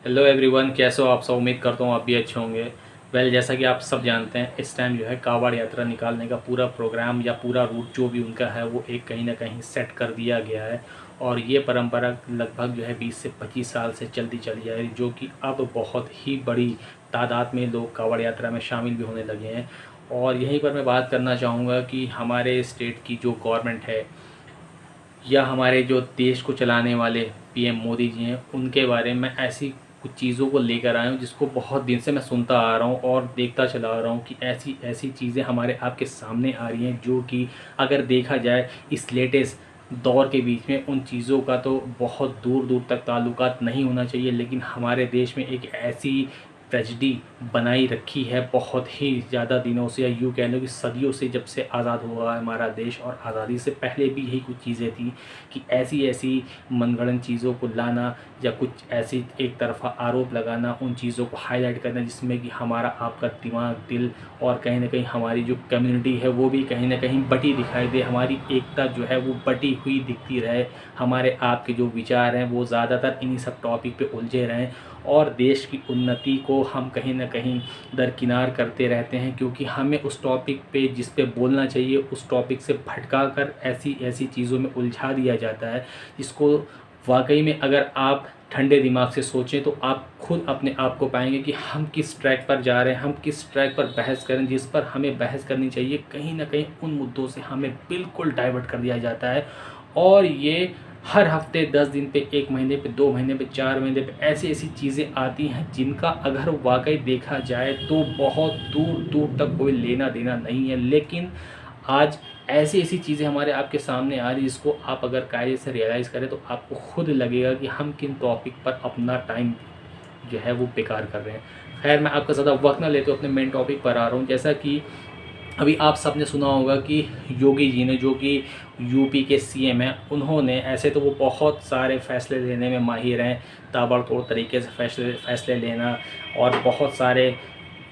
Hello everyone, कैसे हो आप सब। उम्मीद करता हूँ आप भी अच्छे होंगे। जैसा कि आप सब जानते हैं, इस टाइम जो है कावड़ यात्रा निकालने का पूरा प्रोग्राम या पूरा रूट जो भी उनका है वो एक कहीं ना कहीं सेट कर दिया गया है। और ये परंपरा लगभग जो है 20 से 25 साल से चलती चली आ रही, जो कि अब बहुत ही बड़ी तादाद में लोग कावड़ यात्रा में शामिल भी होने लगे हैं। और यहीं पर मैं बात करना चाहूँगा कि हमारे स्टेट की जो गवर्नमेंट है या हमारे जो देश को चलाने वाले पीएम मोदी जी हैं, उनके बारे में ऐसी कुछ चीज़ों को लेकर आया हूँ जिसको बहुत दिन से मैं सुनता आ रहा हूँ और देखता चला आ रहा हूँ कि ऐसी ऐसी चीज़ें हमारे आपके सामने आ रही हैं जो कि अगर देखा जाए इस लेटेस्ट दौर के बीच में उन चीज़ों का तो बहुत दूर दूर तक ताल्लुकात नहीं होना चाहिए, लेकिन हमारे देश में एक ऐसी ट्रेजिडी बनाई रखी है बहुत ही ज़्यादा दिनों से, या यूँ कह लो कि सदियों से, जब से आज़ाद हुआ है हमारा देश। और आज़ादी से पहले भी यही कुछ चीज़ें थी कि ऐसी ऐसी मनगढ़ंत चीज़ों को लाना या कुछ ऐसी एक तरफा आरोप लगाना, उन चीज़ों को हाईलाइट करना जिसमें कि हमारा आपका दिमाग, दिल और कहीं ना कहीं हमारी जो कम्युनिटी है वो भी कहीं ना कहीं बटी दिखाई दे, हमारी एकता जो है वो बटी हुई दिखती रहे, हमारे आपके जो विचार हैं वो ज़्यादातर इन्हीं सब टॉपिक पे उलझे रहें और देश की उन्नति को हम कहीं ना कहीं दरकिनार करते रहते हैं, क्योंकि हमें उस टॉपिक पे जिस पे बोलना चाहिए उस टॉपिक से भटका कर ऐसी ऐसी चीज़ों में उलझा दिया जाता है जिसको वाकई में अगर आप ठंडे दिमाग से सोचें तो आप खुद अपने आप को पाएंगे कि हम किस ट्रैक पर जा रहे हैं, हम किस ट्रैक पर बहस करें। जिस पर हमें बहस करनी चाहिए कहीं ना कहीं उन मुद्दों से हमें बिल्कुल डाइवर्ट कर दिया जाता है। और ये हर हफ्ते 10 दिन पे, 1 महीने पे, 2 महीने पे, 4 महीने पे ऐसी ऐसी चीज़ें आती हैं जिनका अगर वाकई देखा जाए तो बहुत दूर दूर तक कोई लेना देना नहीं है। लेकिन आज ऐसी ऐसी चीज़ें हमारे आपके सामने आ रही जिसको आप अगर कायदे से रियलाइज़ करें तो आपको खुद लगेगा कि हम किन टॉपिक पर अपना टाइम जो है वो बेकार कर रहे हैं। खैर, मैं आपका ज़्यादा वक्त ना लेते हुए अपने मेन टॉपिक पर आ रहा हूँ। जैसा कि अभी आप सब ने सुना होगा कि योगी जी ने, जो कि यूपी के सीएम हैं, उन्होंने ऐसे तो वो बहुत सारे फ़ैसले लेने में माहिर हैं, ताबड़तोड़ तरीके से फ़ैसले लेना। और बहुत सारे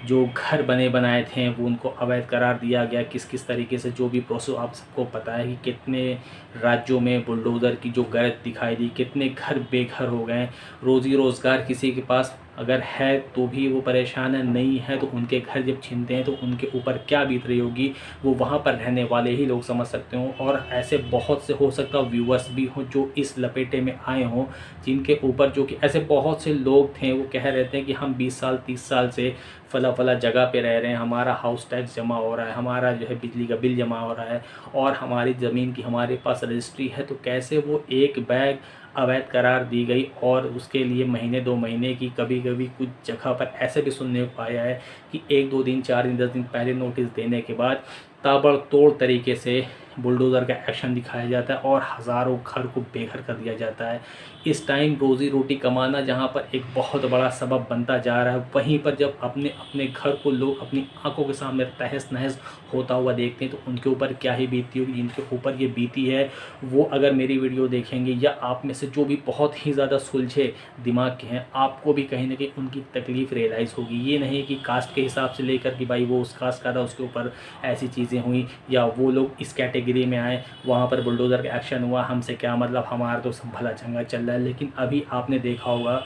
जो घर बने बनाए थे वो उनको अवैध करार दिया गया, किस किस तरीके से, जो भी प्रोसेस आप सबको पता है कि कितने राज्यों में बुलडोज़र की जो गरज दिखाई दी, कितने घर बेघर हो गए। रोज़ी रोज़गार किसी के पास अगर है तो भी वो परेशान है, नहीं है तो उनके घर जब छीनते हैं तो उनके ऊपर क्या बीत रही होगी वो वहाँ पर रहने वाले ही लोग समझ सकते हों। और ऐसे बहुत से हो सकता व्यूअर्स भी हों जो इस लपेटे में आए हों, जिनके ऊपर, जो कि ऐसे बहुत से लोग थे वो कह रहे थे कि हम 20 साल 30 साल से फला फला जगह पे रह रहे हैं, हमारा हाउस टैक्स जमा हो रहा है, हमारा जो है बिजली का बिल जमा हो रहा है और हमारी ज़मीन की हमारे पास रजिस्ट्री है, तो कैसे वो एक बैग अवैध करार दी गई। और उसके लिए महीने 2 महीने की, कभी कभी कुछ जगह पर ऐसे भी सुनने को आया है कि 1 2 दिन, 4 दिन, 10 दिन पहले नोटिस देने के बाद ताबड़तोड़ तरीके से बुलडोज़र का एक्शन दिखाया जाता है और हज़ारों घर को बेघर कर दिया जाता है। इस टाइम रोज़ी रोटी कमाना जहाँ पर एक बहुत बड़ा सबब बनता जा रहा है, वहीं पर जब अपने अपने घर को लोग अपनी आंखों के सामने तहस नहस होता हुआ देखते हैं तो उनके ऊपर क्या ही बीतती होगी। जिनके ऊपर ये बीती है वो अगर मेरी वीडियो देखेंगे, या आप में से जो भी बहुत ही ज़्यादा सुलझे दिमाग के हैं, आपको भी कहीं ना कहीं उनकी तकलीफ़ रियलाइज़ होगी। ये नहीं कि कास्ट के हिसाब से लेकर कि भाई वो उस कास्ट का था उसके ऊपर ऐसी चीज़ें हुई, या वो लोग इस कैटेगरी में आए, वहाँ पर बुलडोज़र का एक्शन हुआ, हमसे क्या मतलब, हमारा तो सब भला चंगा चल रहा है। लेकिन अभी आपने देखा होगा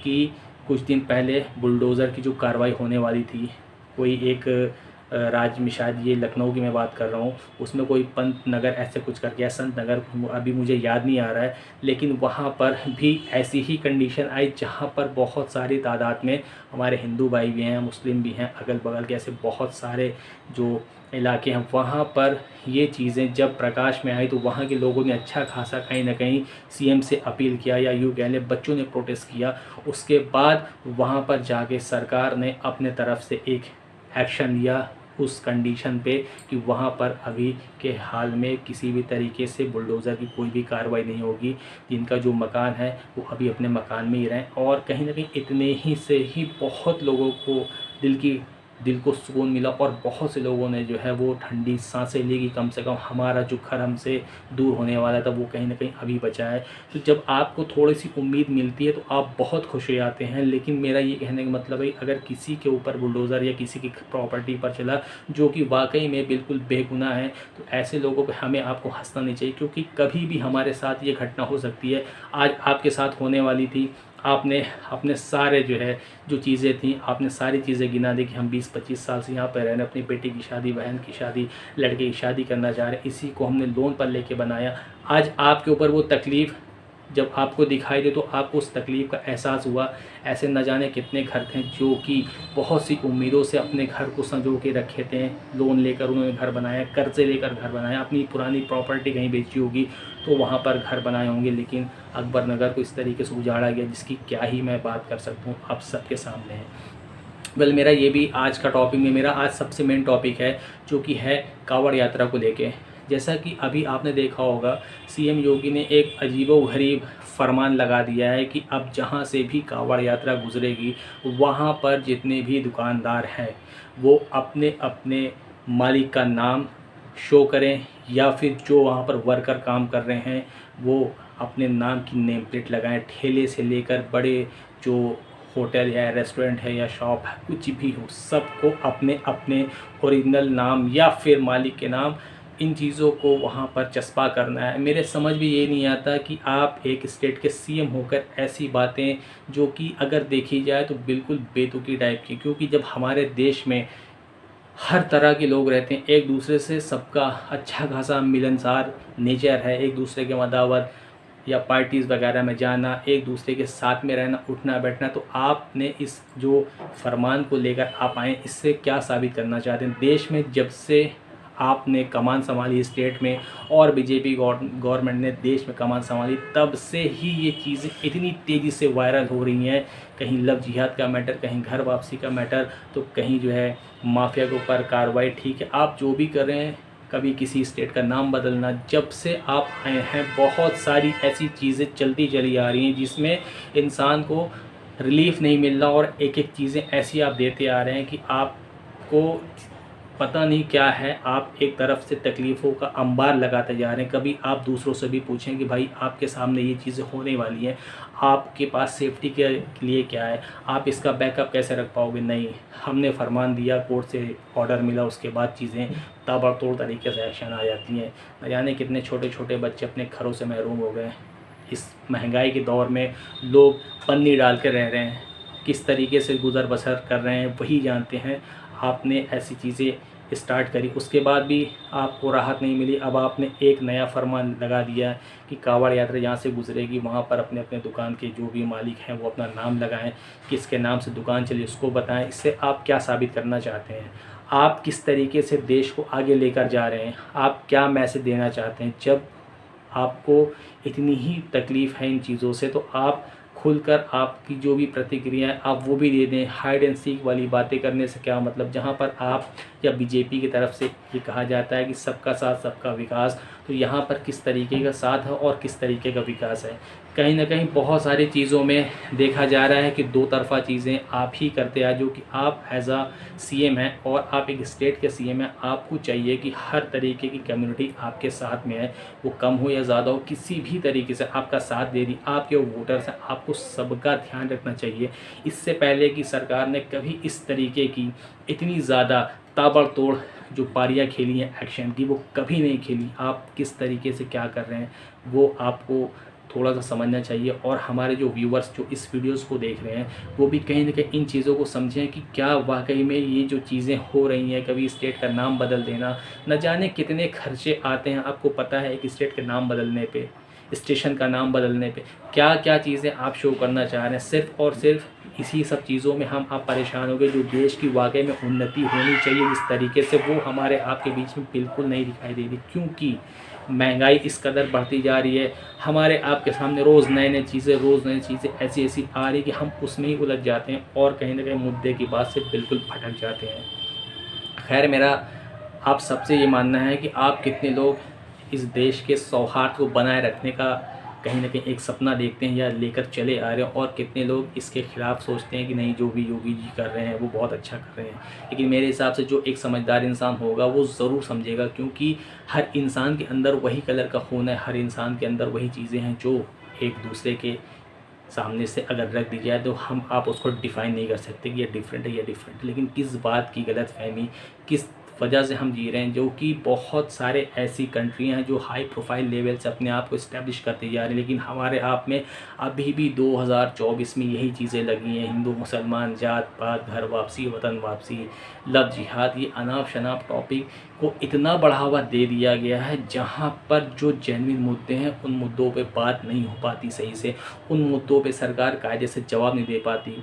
कि कुछ दिन पहले बुलडोज़र की जो कार्रवाई होने वाली थी, कोई एक राज्य में, शायद ये लखनऊ की मैं बात कर रहा हूँ, उसमें कोई पंत नगर ऐसे कुछ करके, या संत नगर, अभी मुझे याद नहीं आ रहा है, लेकिन वहाँ पर भी ऐसी ही कंडीशन आई जहाँ पर बहुत सारी तादाद में हमारे हिंदू भाई भी हैं, मुस्लिम भी हैं, अगल बगल के ऐसे बहुत सारे जो इलाके हैं, वहाँ पर ये चीज़ें जब प्रकाश में आई तो वहाँ के लोगों ने अच्छा खासा कहीं ना कहीं सीएम से अपील किया, या यूँ कह लें बच्चों ने प्रोटेस्ट किया। उसके बाद वहाँ पर जाके सरकार ने अपने तरफ से एक एक्शन लिया उस कंडीशन पे कि वहाँ पर अभी के हाल में किसी भी तरीके से बुलडोज़र की कोई भी कार्रवाई नहीं होगी। जिनका जो मकान है वो अभी अपने मकान में ही रहें। और कहीं ना कहीं इतने ही से ही बहुत लोगों को दिल को सुकून मिला और बहुत से लोगों ने जो है वो ठंडी सांसें ली कि कम से कम हमारा जो घर हमसे दूर होने वाला था वो कहीं ना कहीं अभी बचा है। तो जब आपको थोड़ी सी उम्मीद मिलती है तो आप बहुत खुश हो जाते हैं। लेकिन मेरा ये कहने का मतलब है, अगर किसी के ऊपर बुलडोज़र या किसी की प्रॉपर्टी पर चला जो कि वाकई में बिल्कुल बेगुनाह है, तो ऐसे लोगों पर हमें आपको हंसना नहीं चाहिए, क्योंकि कभी भी हमारे साथ ये घटना हो सकती है। आज आपके साथ होने वाली थी, आपने अपने सारे जो है जो चीज़ें थी आपने सारी चीज़ें गिना दी कि हम 20-25 साल से यहाँ पर रह रहे हैं, अपनी बेटी की शादी, बहन की शादी, लड़के की शादी करना चाह रहे हैं, इसी को हमने लोन पर लेके बनाया। आज आपके ऊपर वो तकलीफ़ जब आपको दिखाई दे तो आपको उस तकलीफ़ का एहसास हुआ। ऐसे न जाने कितने घर थे जो कि बहुत सी उम्मीदों से अपने घर को संजो के रखे थे, लोन लेकर उन्होंने घर बनाया, कर्ज़े लेकर घर बनाया, अपनी पुरानी प्रॉपर्टी कहीं बेची होगी तो वहाँ पर घर बनाए होंगे, लेकिन अकबर नगर को इस तरीके से उजाड़ा गया जिसकी क्या ही मैं बात कर सकता हूँ, आप सबके सामने है। वेल मेरा ये भी आज का टॉपिक में मेरा आज सबसे मेन टॉपिक है जो कि है कांवड़ यात्रा को लेके। जैसा कि अभी आपने देखा होगा सीएम योगी ने एक अजीबोगरीब फरमान लगा दिया है कि अब जहाँ से भी कांवड़ यात्रा गुजरेगी वहाँ पर जितने भी दुकानदार हैं वो अपने अपने मालिक का नाम शो करें, या फिर जो वहाँ पर वर्कर काम कर रहे हैं वो अपने नाम की नेम प्लेट लगाएं। ठेले से लेकर बड़े जो होटल है, रेस्टोरेंट है या शॉप है, कुछ भी हो, सबको अपने अपने ओरिजिनल नाम या फिर मालिक के नाम, इन चीज़ों को वहाँ पर चस्पा करना है। मेरे समझ में ये नहीं आता कि आप एक स्टेट के सीएम होकर ऐसी बातें जो कि अगर देखी जाए तो बिल्कुल बेतुकी टाइप की, क्योंकि जब हमारे देश में हर तरह के लोग रहते हैं, एक दूसरे से सबका अच्छा खासा मिलनसार नेचर है, एक दूसरे के मदावत या पार्टीज़ वगैरह में जाना, एक दूसरे के साथ में रहना, उठना बैठना, तो आपने इस जो फरमान को लेकर आप आए, इससे क्या साबित करना चाहते हैं? देश में जब से आपने कमान संभाली स्टेट में और बीजेपी गवर्नमेंट ने देश में कमान संभाली, तब से ही ये चीज़ें इतनी तेज़ी से वायरल हो रही हैं। कहीं लव जिहाद का मैटर, कहीं घर वापसी का मैटर, तो कहीं जो है माफिया के ऊपर कार्रवाई। ठीक है, आप जो भी कर रहे हैं, कभी किसी स्टेट का नाम बदलना, जब से आप आए हैं बहुत सारी ऐसी चीज़ें चलती चली आ रही हैं जिसमें इंसान को रिलीफ नहीं मिल रहा, और एक एक चीज़ें ऐसी आप देते आ रहे हैं कि आपको पता नहीं क्या है, आप एक तरफ से तकलीफ़ों का अंबार लगाते जा रहे हैं। कभी आप दूसरों से भी पूछें कि भाई आपके सामने ये चीज़ें होने वाली हैं, आपके पास सेफ्टी के लिए क्या है, आप इसका बैकअप कैसे रख पाओगे? नहीं, हमने फरमान दिया, कोर्ट से ऑर्डर मिला, उसके बाद चीज़ें ताबड़तोड़ तरीके से एक्शन आ जाती हैं। न जाने कितने छोटे छोटे बच्चे अपने घरों से महरूम हो गए। इस महंगाई के दौर में लोग पन्नी डाल के रह रहे हैं, किस तरीके से गुज़र बसर कर रहे हैं वही जानते हैं। आपने ऐसी चीज़ें स्टार्ट करी, उसके बाद भी आपको राहत नहीं मिली। अब आपने एक नया फरमान लगा दिया कि कांवड़ यात्रा जहाँ से गुजरेगी वहाँ पर अपने अपने दुकान के जो भी मालिक हैं वो अपना नाम लगाएं, किसके नाम से दुकान चली उसको बताएं। इससे आप क्या साबित करना चाहते हैं? आप किस तरीके से देश को आगे लेकर जा रहे हैं? आप क्या मैसेज देना चाहते हैं? जब आपको इतनी ही तकलीफ़ है इन चीज़ों से, तो आप खुलकर आपकी जो भी प्रतिक्रिया है आप वो भी दे दें। हाइड एंड सीक वाली बातें करने से क्या मतलब? जहाँ पर आप या बीजेपी की तरफ से ये कहा जाता है कि सबका साथ सबका विकास, तो यहाँ पर किस तरीके का साथ है और किस तरीके का विकास है? कहीं ना कहीं बहुत सारी चीज़ों में देखा जा रहा है कि दो तरफ़ा चीज़ें आप ही करते हैं, जो कि आप एज आ सीएम हैं और आप एक स्टेट के सीएम हैं। आपको चाहिए कि हर तरीके की कम्युनिटी आपके साथ में है, वो कम हो या ज़्यादा हो, किसी भी तरीके से आपका साथ दे दी। आपके वोटर्स हैं, आपको सबका ध्यान रखना चाहिए। इससे पहले कि सरकार ने कभी इस तरीके की इतनी ज़्यादा ताबड़तोड़ जो पारियाँ खेली हैं एक्शन की, वो कभी नहीं खेली। आप किस तरीके से क्या कर रहे हैं वो आपको थोड़ा सा समझना चाहिए। और हमारे जो व्यूवर्स जो इस वीडियोस को देख रहे हैं वो भी कहीं ना कहीं इन चीज़ों को समझें कि क्या वाकई में ये जो चीज़ें हो रही हैं, कभी स्टेट का नाम बदल देना, न जाने कितने खर्चे आते हैं। आपको पता है एक स्टेट के नाम बदलने पे, स्टेशन का नाम बदलने पे क्या क्या चीज़ें आप शो करना चाह रहे हैं। सिर्फ़ और सिर्फ इसी सब चीज़ों में हम आप परेशान हो गए। जो देश की वाकई में उन्नति होनी चाहिए इस तरीके से, वो हमारे आपके बीच में बिल्कुल नहीं दिखाई दे रही, क्योंकि महंगाई इस कदर बढ़ती जा रही है। हमारे आपके सामने रोज़ नए नए चीज़ें ऐसी ऐसी आ रही कि हम उसमें ही उलझ जाते हैं और कहीं ना कहीं मुद्दे की बात से बिल्कुल भटक जाते हैं। खैर, मेरा आप सबसे ये मानना है कि आप कितने लोग इस देश के सौहार्द को बनाए रखने का कहीं ना कहीं एक सपना देखते हैं या लेकर चले आ रहे हैं, और कितने लोग इसके खिलाफ़ सोचते हैं कि नहीं, जो भी योगी जी कर रहे हैं वो बहुत अच्छा कर रहे हैं। लेकिन मेरे हिसाब से जो एक समझदार इंसान होगा वो ज़रूर समझेगा, क्योंकि हर इंसान के अंदर वही कलर का खून है, हर इंसान के अंदर वही चीज़ें हैं जो एक दूसरे के सामने से अगर रख दी जाए तो हम आप उसको डिफ़ाइन नहीं कर सकते कि ये डिफरेंट है या डिफरेंट। लेकिन किस बात की गलतफ़हमी, किस वजह से हम जी रहे हैं, जो कि बहुत सारे ऐसी कंट्री हैं जो हाई प्रोफाइल लेवल से अपने आप को इस्टेब्लिश करते जा रहे हैं, लेकिन हमारे आप में अभी भी 2024 में यही चीज़ें लगी हैं। हिंदू मुसलमान, जात पात, घर वापसी, वतन वापसी, लव जिहाद, ये अनाप शनाप टॉपिक को इतना बढ़ावा दे दिया गया है, जहाँ पर जो जेन्युइन मुद्दे हैं उन मुद्दों पे बात नहीं हो पाती सही से, उन मुद्दों पे सरकार कायदे से जवाब नहीं दे पाती।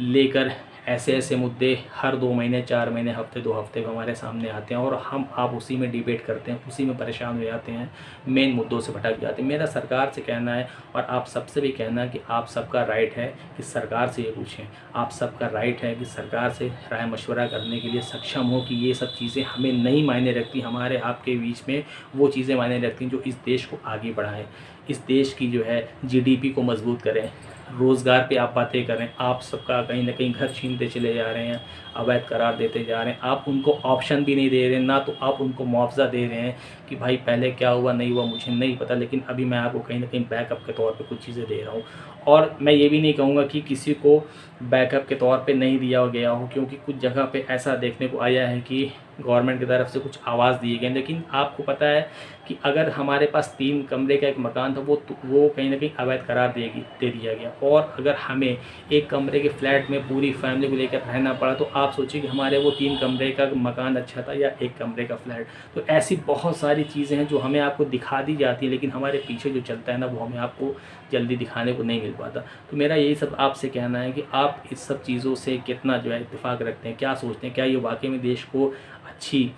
लेकर ऐसे ऐसे मुद्दे हर 2 महीने, 4 महीने, हफ्ते 2 हफ्ते में हमारे सामने आते हैं और हम आप उसी में डिबेट करते हैं, उसी में परेशान हो जाते हैं, मेन मुद्दों से भटक जाते हैं। मेरा सरकार से कहना है और आप सबसे भी कहना है कि आप सबका राइट है कि सरकार से ये पूछें, आप सबका राइट है कि सरकार से राय मशवरा करने के लिए सक्षम हो कि ये सब चीज़ें हमें नहीं मायने रखती, हमारे आपके बीच में वो चीज़ें मायने रखती हैं जो इस देश को आगे बढ़ाएं, इस देश की जो है जीडीपी को मजबूत करें। रोज़गार पे आप बातें करें, आप सबका कहीं ना कहीं घर छीनते चले जा रहे हैं, अवैध करार देते जा रहे हैं, आप उनको ऑप्शन भी नहीं दे रहे हैं, ना तो आप उनको मुआवजा दे रहे हैं कि भाई पहले क्या हुआ नहीं हुआ मुझे नहीं पता, लेकिन अभी मैं आपको कहीं ना कहीं बैकअप के तौर पे कुछ चीज़ें दे रहा हूँ। और मैं ये भी नहीं कहूँगा कि किसी को बैकअप के तौर पे नहीं दिया गया हो, क्योंकि कुछ जगह पे ऐसा देखने को आया है कि गवर्नमेंट की तरफ से कुछ आवाज़ दिए गए, लेकिन आपको पता है कि अगर हमारे पास 3 कमरे का एक मकान था वो कहीं ना कहीं अवैध करार दे दिया गया, और अगर हमें 1 कमरे के फ्लैट में पूरी फैमिली को लेकर रहना पड़ा, तो आप सोचिए कि हमारे वो 3 कमरे का मकान अच्छा था या 1 कमरे का फ्लैट। तो ऐसी बहुत सारी चीज़ें हैं जो हमें आपको दिखा दी जाती है, लेकिन हमारे पीछे जो चलता है ना वो हमें आपको जल्दी दिखाने को नहीं मिल पाता। तो मेरा यही सब आपसे कहना है कि आप इस सब चीज़ों से कितना जो है इत्तेफाक रखते हैं, क्या सोचते हैं, क्या ये वाकई में देश को अच्छी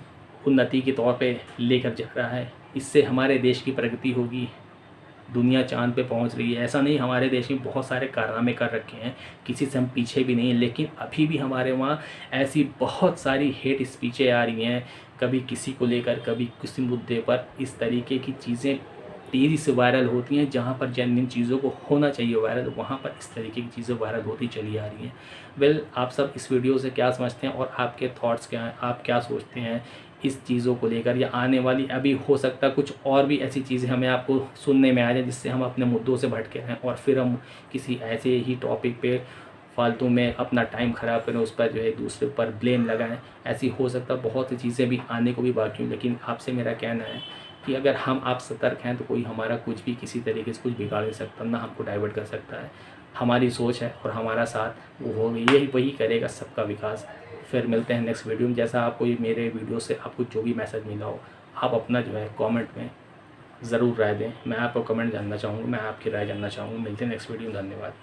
उन्नति के तौर पे लेकर जा रहा है, इससे हमारे देश की प्रगति होगी, दुनिया चाँद पे पहुंच रही है। ऐसा नहीं, हमारे देश में बहुत सारे कारनामे कर रखे हैं, किसी से हम पीछे भी नहीं हैं, लेकिन अभी भी हमारे वहाँ ऐसी बहुत सारी हेट स्पीचें आ रही हैं, कभी किसी को लेकर, कभी किसी मुद्दे पर, इस तरीके की चीज़ें तेज़ी से वायरल होती हैं। जहाँ पर जेन्युइन चीज़ों को होना चाहिए वायरल, वहाँ पर इस तरीके की चीज़ें वायरल होती चली आ रही हैं। वेल, आप सब इस वीडियो से क्या समझते हैं और आपके थॉट्स क्या हैं, आप क्या सोचते हैं इस चीज़ों को लेकर, या आने वाली अभी हो सकता है कुछ और भी ऐसी चीज़ें हमें आपको सुनने में आ जाए जिससे हम अपने मुद्दों से भटके रहें और फिर हम किसी ऐसे ही टॉपिक पे फालतू में अपना टाइम ख़राब करें, उस पर जो है दूसरे पर ब्लेम लगाएं। ऐसी हो सकता है बहुत सी चीज़ें भी आने को भी बाकी हूँ, लेकिन आपसे मेरा कहना है कि अगर हम आप सतर्क हैं तो कोई हमारा कुछ भी किसी तरीके से कुछ बिगाड़ नहीं सकता, ना हमको डाइवर्ट कर सकता है। हमारी सोच है और हमारा साथ वो हो, यही वही करेगा सबका विकास। फिर मिलते हैं नेक्स्ट वीडियो में। जैसा आपको ये मेरे वीडियो से आपको जो भी मैसेज मिला हो, आप अपना जो है कमेंट में ज़रूर राय दें। मैं आपको कमेंट जानना चाहूँगा, मैं आपकी राय जानना चाहूँगा। मिलते हैं नेक्स्ट वीडियो में। धन्यवाद।